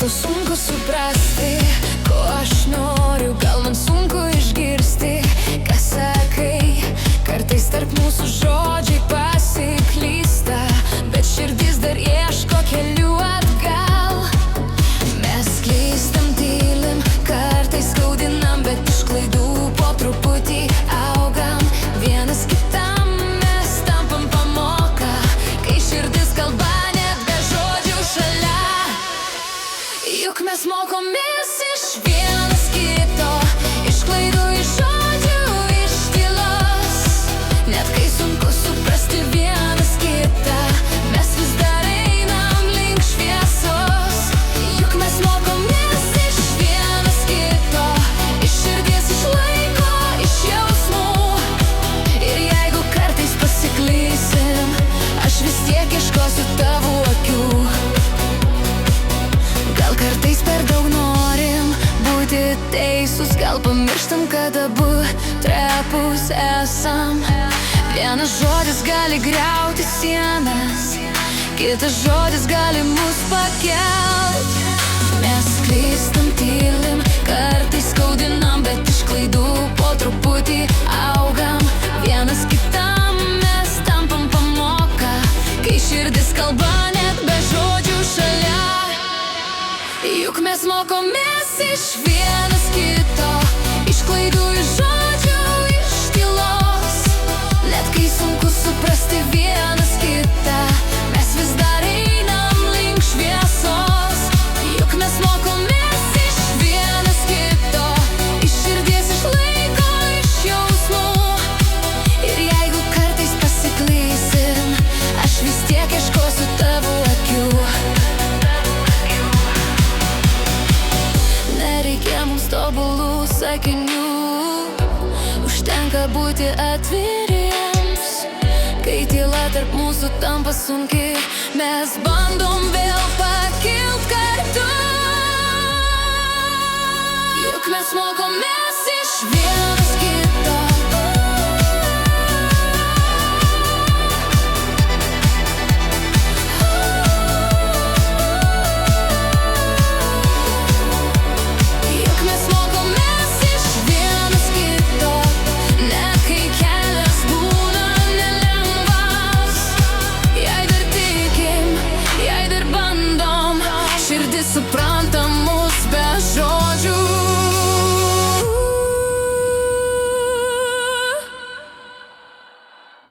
tau sunku suprasti, ko aš noriu, gal man sunku išgirsti, ką sakai. Kartais tarp mūsų žodžiai pasiklysta, bet širdis dar ieško kelių atgal. Mes klystam, tylim, kartais skaudinam, bet iš klaidų po truputį augam. Vienas kitam mes tampam pamoka, kai širdis kalba net be žodžių šalia. Juk mes mokomės iš vienas kito, iš klaidų, iš žodžių, iš tylos. Net kai sunku suprasti vienas kitą, mes vis dar einam link šviesos. Juk mes mokomės iš vienas kito, iš širdies, iš laiko, iš jausmų. Ir jeigu kartais pasiklysim, aš vis tiek ieškosiu tavo akių. Gal kartais per daug norim būti teisūs, gal pamirštam, kad abu trapūs esam. Vienas žodis gali griauti sienas, kitas žodis gali mus pakelt. Mes klystam, tylim, kartais skaudinam, bet iš klaidų po truputį augam. Vienas kitam mes tampam pamoka, kai širdis kalba net be žodžių šalia. Juk mes mokomės iš vienas kito, iš klaidų, iš žodžių, iš tylos. Net kai sunku suprasti vienas kitą, mes vis dar einam link šviesos. Juk mes mokomės iš vienas kito, iš širdies, iš laiko, iš jausmų. Ir jeigu kartais pasiklysim, aš vis tiek ieškosiu tavo akių. Nereikia mums tobulų sakinių, užtenka būti atviriems. Kai tyla tarp mūsų tampa sunki, mes bandom vėl pakilt